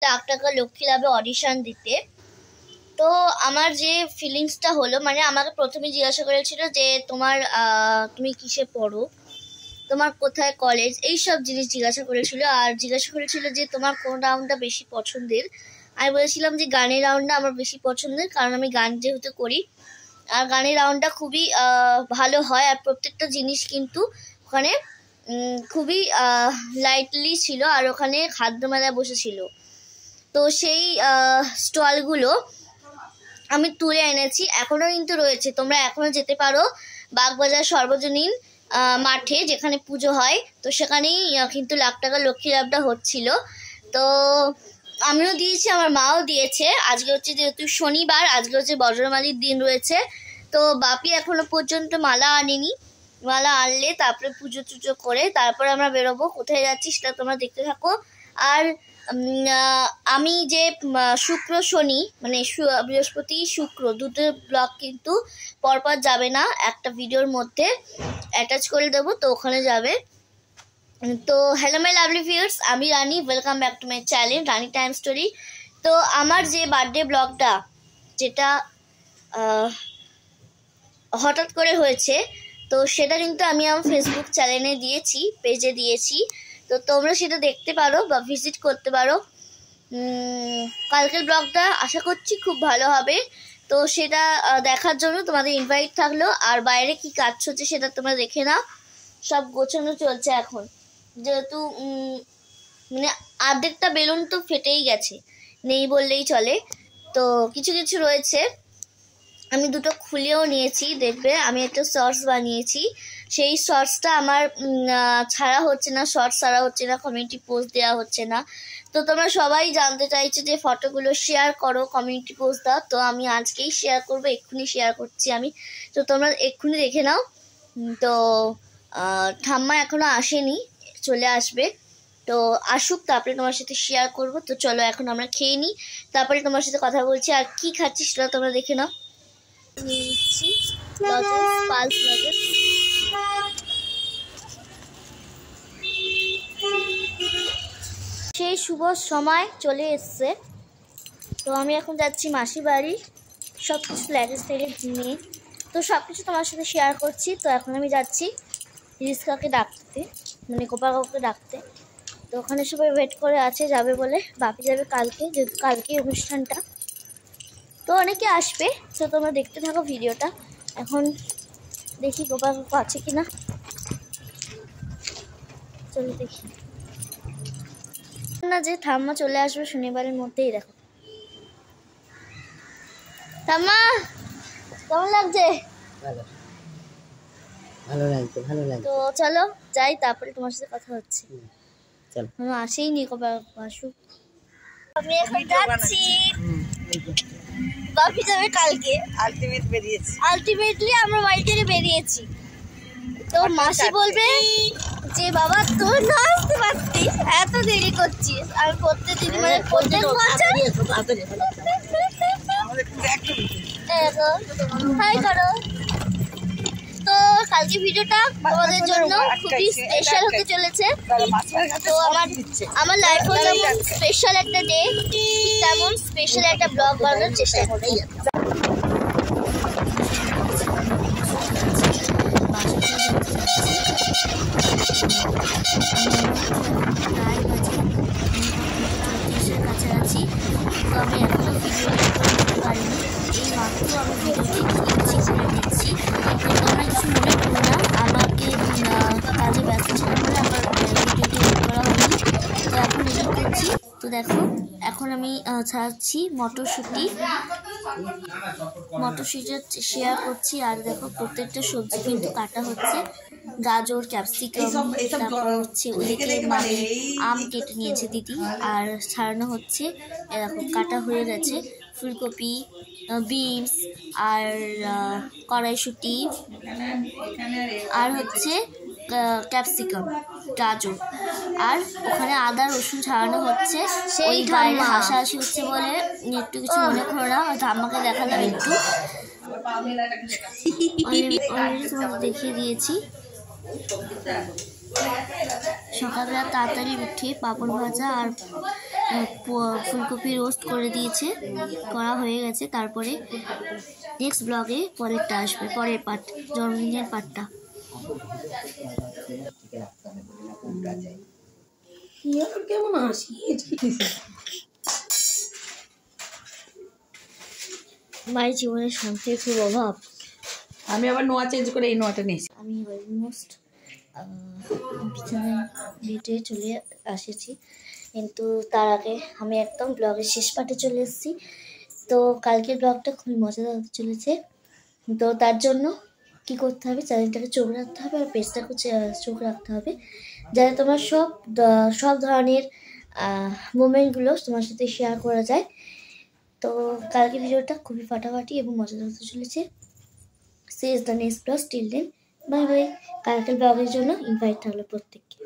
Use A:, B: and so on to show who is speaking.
A: লাখ টাকা লক্ষ্মী লাভে অডিশন দিতে। তো আমার যে ফিলিংসটা হলো, মানে আমাকে প্রথমে জিজ্ঞাসা করেছিল যে তুমি কিসে পড়ো, তোমার কোথায় কলেজ, এইসব জিনিস জিজ্ঞাসা করেছিল। আর জিজ্ঞাসা করেছিল যে তোমার কোন রাউন্ডটা বেশি পছন্দের। আমি বলেছিলাম যে গানের রাউন্ডটা আমার বেশি পছন্দের, কারণ আমি গান যেহেতু করি, আর গানের রাউন্ডটা খুবই ভালো হয়। আর প্রত্যেকটা জিনিস কিন্তু ওখানে খুবই লাইটলি ছিল। আর ওখানে খাদ্য মেলা বসেছিল, তো সেই স্টলগুলো আমি তুলে এনেছি, এখনো কিন্তু রয়েছে। তোমরা এখনো যেতে পারো বাগবাজার সর্বজনীন মাঠে, যেখানে পুজো হয়। তো সেখানেই কিন্তু লাখ টাকা লক্ষ্মী লাভটা হচ্ছিল। তো আমিও দিয়েছি, আমার মাও দিয়েছে। আজকে হচ্ছে যেহেতু শনিবার, আজকে হচ্ছে বজ্রমালীর দিন রয়েছে। তো বাপি এখনো পর্যন্ত মালা আনেনি, মালা আনলে তারপরে পুজো টুজো করে তারপরে আমরা বেরোবো। কোথায় যাচ্ছি সেটা তোমরা দেখতে থাকো। আর আমি যে শুক্র শনি, মানে বৃহস্পতি শুক্র দুটো ব্লগ কিন্তু পরপর যাবে না, একটা ভিডিওর মধ্যে অ্যাটাচ করে দেবো, তো ওখানে যাবে। তো হ্যালো মাই লাভলি ভিউয়ার্স, আমি Rani, welcome back to my channel Rani time story. তো আমার যে বার্থডে ব্লগটা, যেটা হঠাৎ করে হয়েছে, তো সেটা কিন্তু আমি আমার ফেসবুক চ্যানেলে দিয়েছি, পেজে দিয়েছি। তো তোমরা সেটা দেখতে পারো বা ভিজিট করতে পারো। কালকের ব্লগটা আশা করছি খুব ভালো হবে। তো সেটা দেখার জন্য তোমাদের ইনভাইট থাকলো। আর বাইরে কি কাজ হচ্ছে সেটা তোমরা দেখে নাও। সব গোছানো চলছে এখন, যেহেতু মানে অর্ধেকটা বেলুন তো ফেটেই গেছে, নেই বললেই চলে। তো কিছু কিছু রয়েছে, আমি দুটো খুলেও নিয়েছি। দেখবে আমি একটা শর্টস বানিয়েছি, সেই শর্টসটা আমার ছাড়া হচ্ছে না, শর্টস ছাড়া হচ্ছে না, কমিউনিটি পোস্ট দেওয়া হচ্ছে না। তো তোমরা সবাই জানতে চাইছো যে ফটোগুলো শেয়ার করো, কমিউনিটি পোস্ট দাও। তো আমি আজকেই শেয়ার করবো, এক্ষুনি শেয়ার করছি আমি। তো তোমরা এক্ষুনি দেখে নাও। তো ঠাম্মা এখনো আসেনি, চলে আসবে। তো আসুক, তারপরে তোমার সাথে শেয়ার করব। তো চলো এখন আমরা খেয়ে নিই, তারপরে তোমার সাথে কথা বলছি। আর কি খাচ্ছি সেটা তোমরা দেখে নাও। নিয়ে নিচ্ছি পালস লজেন্স। সেই শুভ সময় চলে এসছে। তো আমি এখন যাচ্ছি মাসি বাড়ি, সব কিছু ল্যাগেজ থেকে নিয়ে। তো সব কিছু তোমার সাথে শেয়ার করছি। তো এখন আমি যাচ্ছি রিস্কাকে ডাকতে, মানে গোপাল কাকুকে ডাকতে। তো ওখানে সবাই ওয়েট করে আছে, যাবে বলে। বাপি যাবে কালকে, যেহেতু কালকে অনুষ্ঠানটা। তো অনেকে আসবে, তো তোমরা দেখতে থাকো ভিডিওটা। এখন দেখি গোপাল কাকু আছে কিনা, চলো দেখি। না যে ঠাম্মা চলে আসবে শনিবারের মধ্যেই। দেখো ঠাম্মা, কেমন লাগছে?
B: ভালো লাগছে, ভালো লাগছে।
A: তো চলো যাই, তারপরে তোমার সাথে কথা হচ্ছে। চলো, আসেইনি গোপাল কাকু, আসুক। আমি এখন যাচ্ছি, বাপি যাবে কালকে। আলটিমেটলি আমরা বাড়ি থেকে বেরিয়েছি। তো মাসি বলবে যে বাবা তোর না আসতে পারতিস, এত দেরি করছিস। আর প্রত্যেকদিন মানে প্রত্যেক বছর হাই করো। তো কালকে ভিডিওটা আমাদের জন্য খুবই স্পেশাল হতে চলেছে। তো আমার লাইফেও যেমন স্পেশাল একটা ডে, ঠিক তেমন স্পেশাল একটা ব্লগ বানানোর চেষ্টা করবো। কাছাকাছি, তো আমি এখনো ভিডিও করতে পারিনি, এই মাত্র আমি ভিডিওটি দিচ্ছি। তো তোমরা কিছু মনে করো না, আমাকে কাজে ব্যস্ত ছিলাম বলে আমার ভিডিওটি এডিট করা হয়নি। তো এখন এডিট করছি। তো দেখো এখন আমি ছাড়াচ্ছি মটরশুঁটি শেয়ার করছি। আর দেখো প্রত্যেকটা সবজি কিন্তু কাটা হচ্ছে, গাজর, ক্যাপসিকাম, তারপর হচ্ছে ওদিকে মানে আম কেটে নিয়েছে দিদি, আর ছাড়ানো হচ্ছে। এরকম কাটা হয়ে গেছে ফুলকপি, বিনস, আর কড়াইশুঁটি, আর হচ্ছে ক্যাপসিকাম, গাজর, আর ওখানে আদা রসুন ছাড়ানো হচ্ছে। সেই বাইরে হাসাহাসি হচ্ছে বলে একটু কিছু মনে করো না, ধাম্মাকে দেখালাম একটু, দেখিয়ে দিয়েছি। সকালবেলা তাড়াতাড়ি উঠে পাঁপড় ভাজা আর ফুলকপি রোস্ট করে দিয়েছে, করা হয়ে গেছে। তারপরে নেক্সট ব্লগে পরেরটা আসবে, পরের পার্ট, জন্মদিনের পার্টটা।
B: কেমন হাসি,
A: মায়ের জীবনে শান্তির খুব অভাব।
B: আমি আবার নোয়া চেঞ্জ করে এই নোয়াটা নিয়েছি।
A: আমি অলমোস্ট বিছানায় বেডে চলে এসেছি, কিন্তু তার আগে আমি একদম ব্লগের শেষ পার্টে চলে এসেছি। তো কালকের ব্লগটা খুবই মজাদার হতে চলেছে। তো তার জন্য কি করতে হবে, চ্যানেলটাকে চোখ রাখতে হবে আর পেজটাকে চোখ রাখতে হবে, যাতে তোমার সব ধরনের মোমেন্টগুলো তোমার সাথে শেয়ার করা যায়। তো কালকে ভিডিওটা খুবই ফাটাফাটি এবং মজাদার হতে চলেছে। See you the next vlog. Till then, bye bye. কালকের ব্লগের জন্য ইনভাইট থাকলো প্রত্যেককে।